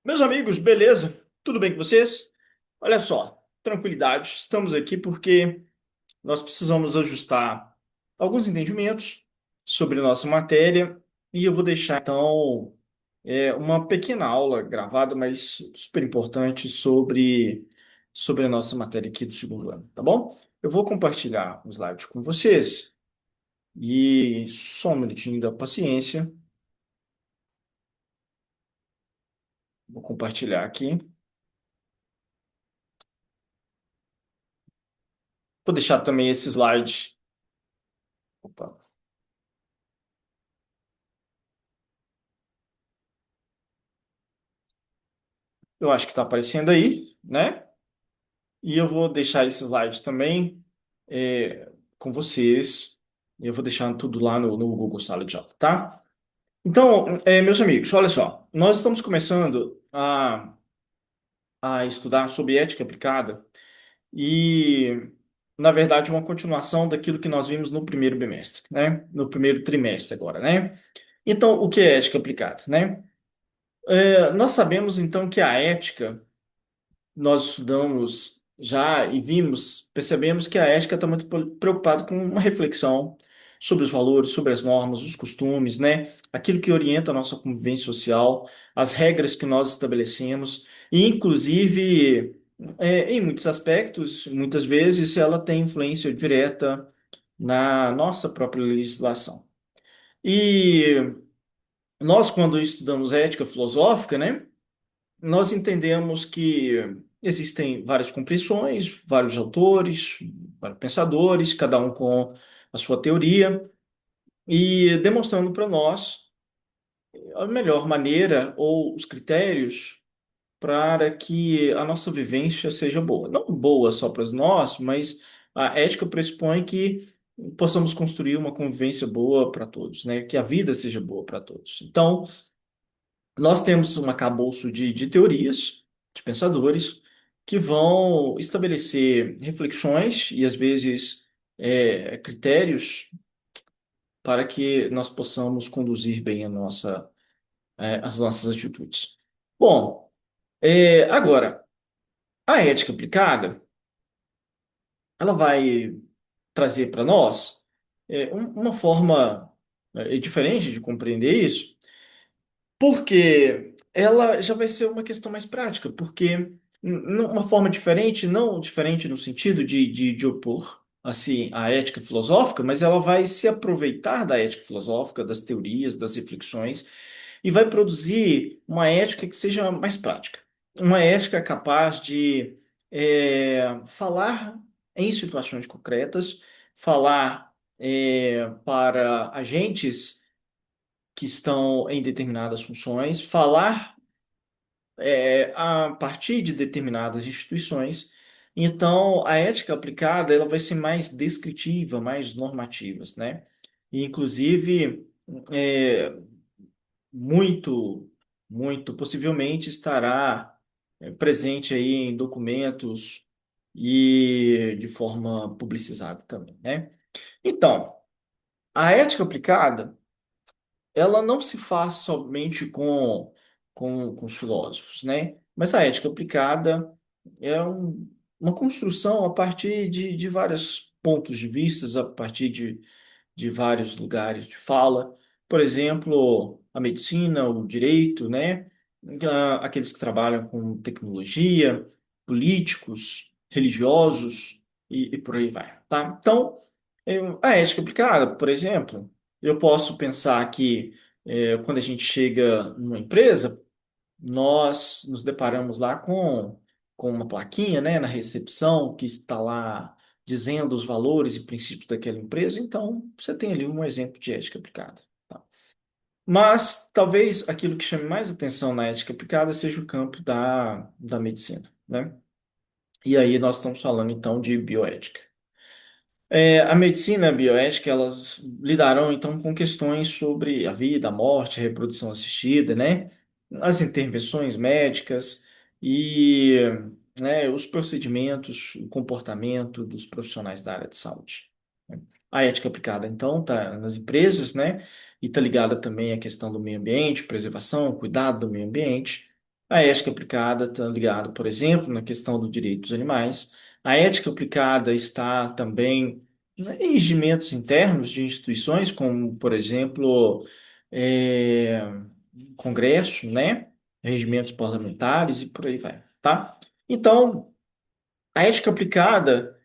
Meus amigos, beleza? Tudo bem com vocês? Olha só, tranquilidade. Estamos aqui porque nós precisamos ajustar alguns entendimentos sobre nossa matéria e eu vou deixar então uma pequena aula gravada, mas super importante sobre a nossa matéria aqui do segundo ano, tá bom? Eu vou compartilhar um slide com vocês e só um minutinho da paciência. Vou compartilhar aqui. Vou deixar também esse slide. Opa. Eu acho que está aparecendo aí, né? E eu vou deixar esse slide também com vocês. E eu vou deixar tudo lá no Google Sala de Aula, tá? Então, meus amigos, olha só. Nós estamos começando a estudar sobre ética aplicada e, na verdade, uma continuação daquilo que nós vimos no primeiro bimestre, né? No primeiro trimestre agora, né? Então, o que é ética aplicada, né? Nós sabemos, então, que a ética nós estudamos já e vimos, percebemos que a ética está muito preocupada com uma reflexão sobre os valores, sobre as normas, os costumes, né? Aquilo que orienta a nossa convivência social, as regras que nós estabelecemos, e inclusive, em muitos aspectos, muitas vezes, ela tem influência direta na nossa própria legislação. E nós, quando estudamos ética filosófica, né? Nós entendemos que existem várias compreensões, vários autores, vários pensadores, cada um com a sua teoria, e demonstrando para nós a melhor maneira ou os critérios para que a nossa vivência seja boa. Não boa só para nós, mas a ética pressupõe que possamos construir uma convivência boa para todos, né? Que a vida seja boa para todos. Então, nós temos um arcabouço de teorias, de pensadores, que vão estabelecer reflexões e, às vezes, critérios para que nós possamos conduzir bem as nossas atitudes. Bom, agora, a ética aplicada, ela vai trazer para nós uma forma diferente de compreender isso. Porque ela já vai ser uma questão mais prática, porque uma forma diferente, não diferente no sentido de opor assim a ética filosófica, mas ela vai se aproveitar da ética filosófica, das teorias, das reflexões, e vai produzir uma ética que seja mais prática. Uma ética capaz de falar em situações concretas, falar para agentes que estão em determinadas funções, falar a partir de determinadas instituições. Então, a ética aplicada ela vai ser mais descritiva, mais normativa, né? E, inclusive, é, muito, muito possivelmente estará presente aí em documentos e de forma publicizada também, né? Então, a ética aplicada ela não se faz somente com os filósofos, né? Mas a ética aplicada é uma construção a partir de vários pontos de vistas, a partir de vários lugares de fala. Por exemplo, a medicina, o direito, né? Aqueles que trabalham com tecnologia, políticos, religiosos e por aí vai, tá? Então, a ética aplicada, por exemplo, eu posso pensar que quando a gente chega numa empresa, nós nos deparamos lá com uma plaquinha, né, na recepção que está lá dizendo os valores e princípios daquela empresa. Então, você tem ali um exemplo de ética aplicada. Tá? Mas talvez aquilo que chame mais atenção na ética aplicada seja o campo da medicina, né? E aí nós estamos falando então de bioética. A medicina e a bioética, elas lidarão então com questões sobre a vida, a morte, a reprodução assistida, né? As intervenções médicas e, né, os procedimentos, o comportamento dos profissionais da área de saúde. Né? A ética aplicada, então, está nas empresas, né? E está ligada também à questão do meio ambiente, preservação, cuidado do meio ambiente. A ética aplicada está ligada, por exemplo, na questão do direito dos animais. A ética aplicada está também em regimentos internos de instituições, como, por exemplo, é, Congresso, né? Regimentos parlamentares e por aí vai, tá? Então, a ética aplicada,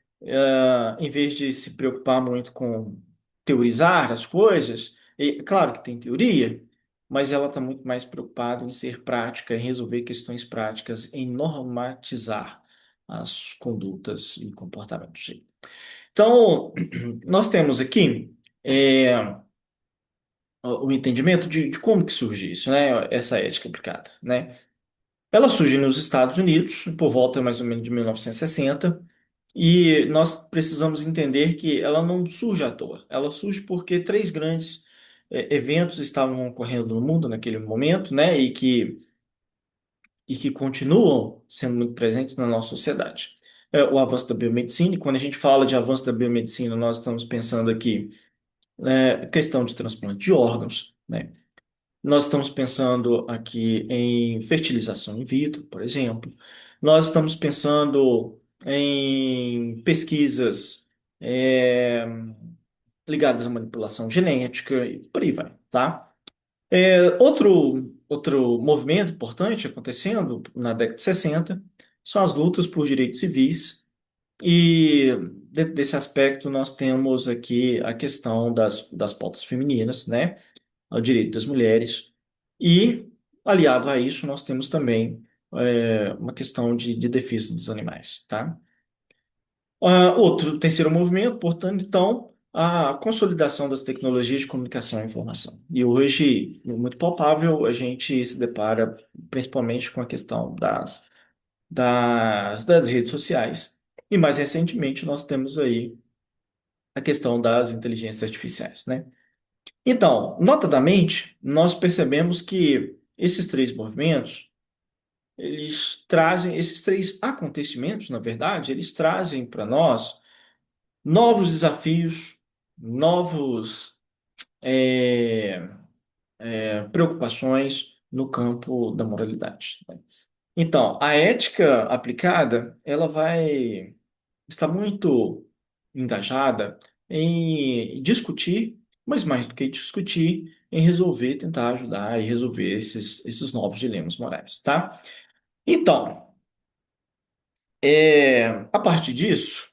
em vez de se preocupar muito com teorizar as coisas, e claro que tem teoria, mas ela está muito mais preocupada em ser prática, em resolver questões práticas, em normatizar as condutas e comportamentos. Então, nós temos aqui o entendimento de como que surge isso, né? Essa ética aplicada, né? Ela surge nos Estados Unidos, por volta mais ou menos de 1960. E nós precisamos entender que ela não surge à toa. Ela surge porque três grandes eventos estavam ocorrendo no mundo naquele momento, né? E que continuam sendo muito presentes na nossa sociedade. O avanço da biomedicina, e quando a gente fala de avanço da biomedicina, nós estamos pensando aqui questão de transplante de órgãos, né? Nós estamos pensando aqui em fertilização in vitro, por exemplo. Nós estamos pensando em pesquisas é, ligadas à manipulação genética e por aí vai, tá? Outro movimento importante acontecendo na década de 60 são as lutas por direitos civis. E dentro desse aspecto nós temos aqui a questão das pautas femininas, né? O direito das mulheres. E, aliado a isso, nós temos também uma questão de defesa dos animais, tá? Outro terceiro movimento, portanto, então, a consolidação das tecnologias de comunicação e informação. E hoje, muito palpável, a gente se depara principalmente com a questão das redes sociais. E mais recentemente, nós temos aí a questão das inteligências artificiais, né? Então, notadamente, nós percebemos que esses três movimentos, eles trazem, esses três acontecimentos, na verdade, eles trazem para nós novos desafios, novos é, preocupações no campo da moralidade, né? Então, a ética aplicada, ela vai estar muito engajada em discutir, mas mais do que discutir, em resolver, tentar ajudar e resolver esses novos dilemas morais, tá? Então, a partir disso,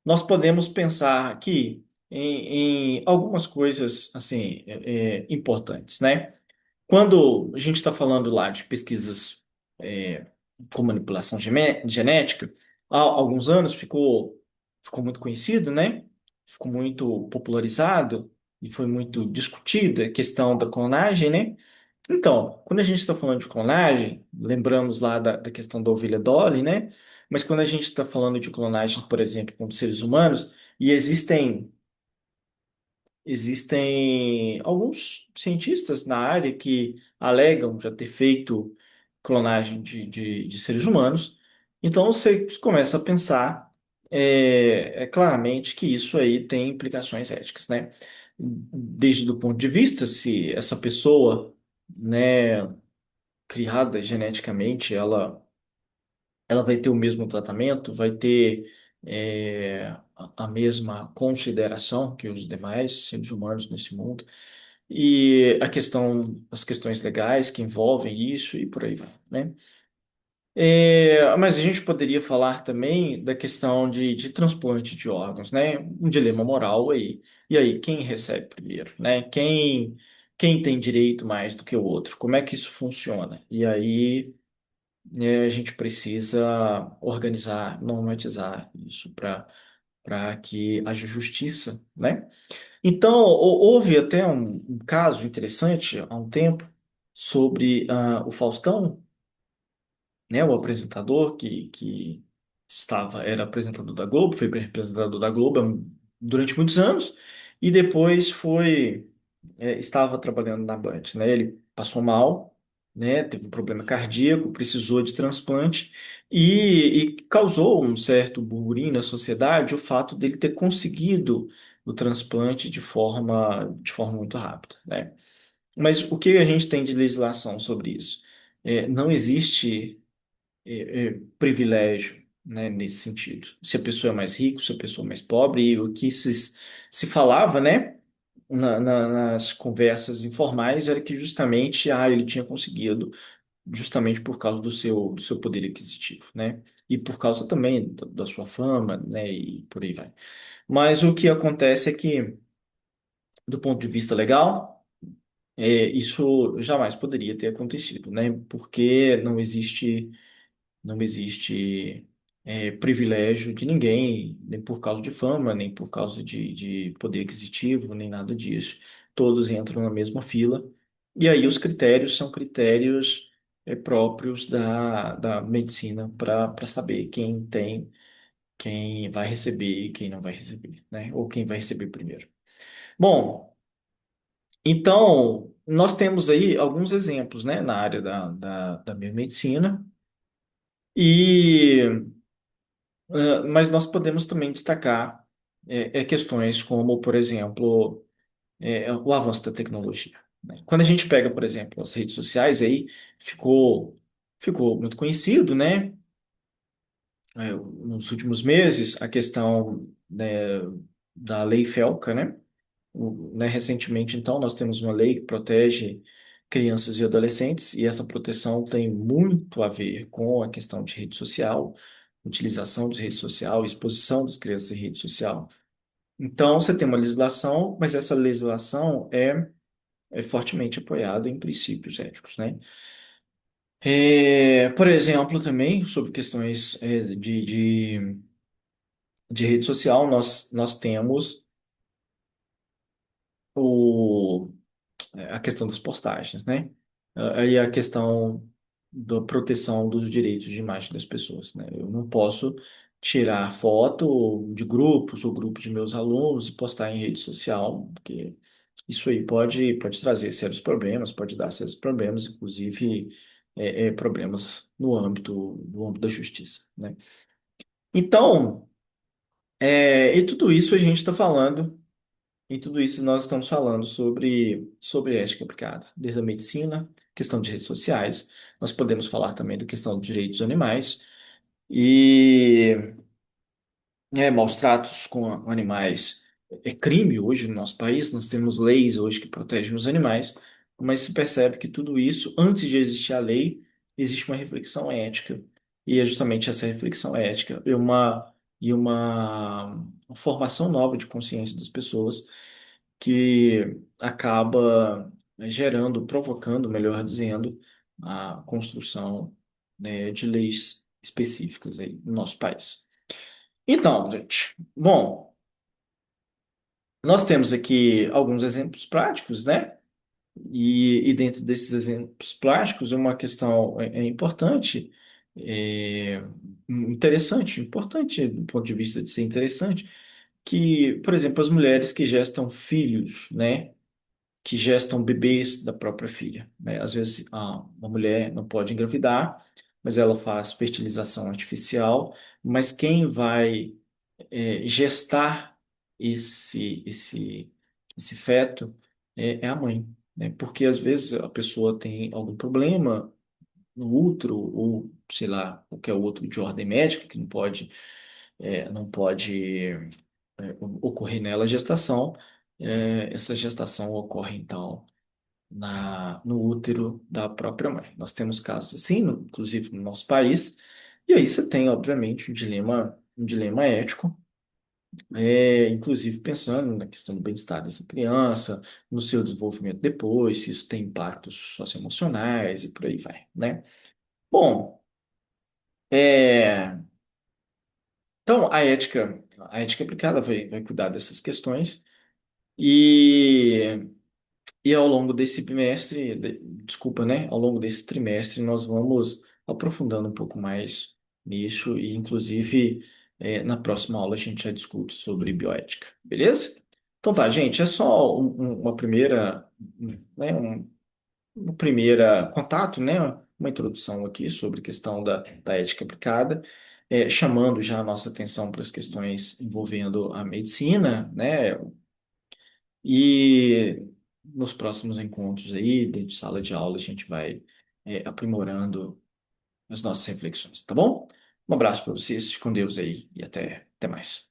nós podemos pensar aqui em algumas coisas assim importantes, né? Quando a gente está falando lá de pesquisas é, com manipulação genética, há alguns anos ficou muito conhecido, né? Ficou muito popularizado e foi muito discutida a questão da clonagem, né? Então, quando a gente está falando de clonagem, lembramos lá da questão da ovelha Dolly, né? Mas quando a gente está falando de clonagem, por exemplo, com seres humanos, e existem alguns cientistas na área que alegam já ter feito clonagem de seres humanos. Então você começa a pensar claramente que isso aí tem implicações éticas, né? Desde o ponto de vista se essa pessoa, né, criada geneticamente, ela vai ter o mesmo tratamento, vai ter a mesma consideração que os demais seres humanos nesse mundo. E as questões legais que envolvem isso e por aí vai, né? Mas a gente poderia falar também da questão de transplante de órgãos, né? Um dilema moral aí. E aí, quem recebe primeiro, né? Quem tem direito mais do que o outro? Como é que isso funciona? E aí a gente precisa organizar, normatizar isso para que haja justiça, né? Então, houve até um caso interessante há um tempo sobre o Faustão, né? O apresentador que era apresentador da Globo, foi apresentador da Globo durante muitos anos e depois estava trabalhando na Band, né? Ele passou mal, né? Teve um problema cardíaco, precisou de transplante e causou um certo burburinho na sociedade o fato dele ter conseguido o transplante de forma muito rápida, né? Mas o que a gente tem de legislação sobre isso? Não existe privilégio, né, nesse sentido. Se a pessoa é mais rica, se a pessoa é mais pobre, e o que se falava, né, nas conversas informais era que justamente ele tinha conseguido justamente por causa do seu poder aquisitivo, né? E por causa também da sua fama, né? E por aí vai. Mas o que acontece é que, do ponto de vista legal, isso jamais poderia ter acontecido, né? Porque não existe privilégio de ninguém, nem por causa de fama, nem por causa de poder aquisitivo, nem nada disso. Todos entram na mesma fila. E aí os critérios são critérios próprios da medicina para saber quem vai receber e quem não vai receber, né? Ou quem vai receber primeiro. Bom, então nós temos aí alguns exemplos, né, na área da biomedicina. E mas nós podemos também destacar questões como, por exemplo, o avanço da tecnologia, né? Quando a gente pega, por exemplo, as redes sociais, aí ficou muito conhecido, né? Nos últimos meses, a questão, né, da lei Felca, né? Recentemente, então, nós temos uma lei que protege crianças e adolescentes, e essa proteção tem muito a ver com a questão de rede social, utilização de rede social, exposição das crianças em rede social. Então, você tem uma legislação, mas essa legislação é fortemente apoiada em princípios éticos, né? Por exemplo, também sobre questões de rede social, nós temos o a questão das postagens, né? Aí a questão da proteção dos direitos de imagem das pessoas, né? Eu não posso tirar foto de grupos ou grupo de meus alunos e postar em rede social, porque isso aí pode trazer sérios problemas, pode dar sérios problemas, inclusive problemas no âmbito da justiça, né? Então, e tudo isso a gente está falando. Em tudo isso, nós estamos falando sobre ética aplicada, desde a medicina, questão de redes sociais, nós podemos falar também da questão dos direitos dos animais e maus tratos com animais é crime hoje no nosso país, nós temos leis hoje que protegem os animais, mas se percebe que tudo isso, antes de existir a lei, existe uma reflexão ética, e é justamente essa reflexão ética e uma formação nova de consciência das pessoas que acaba provocando, melhor dizendo, a construção, né, de leis específicas aí no nosso país. Então, gente, bom, nós temos aqui alguns exemplos práticos, né? E dentro desses exemplos práticos, uma questão importante, é, importante do ponto de vista de ser interessante, que, por exemplo, as mulheres que gestam filhos, né? Que gestam bebês da própria filha, né? Às vezes, uma mulher não pode engravidar, mas ela faz fertilização artificial, mas quem vai gestar esse feto é a mãe, né? Porque às vezes a pessoa tem algum problema no útero ou sei lá, qualquer outro de ordem médica que não pode ocorrer nela a gestação. Essa gestação ocorre então no útero da própria mãe. Nós temos casos assim, inclusive no nosso país, e aí você tem, obviamente, um dilema ético, inclusive pensando na questão do bem-estar dessa criança, no seu desenvolvimento depois, se isso tem impactos socioemocionais e por aí vai, né? Bom, é, então a ética aplicada vai cuidar dessas questões e ao longo desse bimestre, desculpa, né? Ao longo desse trimestre, nós vamos aprofundando um pouco mais nisso e, inclusive, na próxima aula a gente já discute sobre bioética, beleza? Então tá, gente, é só uma primeira, né, uma primeira contato, né? Uma introdução aqui sobre a questão da ética aplicada, chamando já a nossa atenção para as questões envolvendo a medicina, né? E nos próximos encontros aí, dentro de sala de aula, a gente vai aprimorando as nossas reflexões, tá bom? Um abraço para vocês, fique com Deus aí e até mais.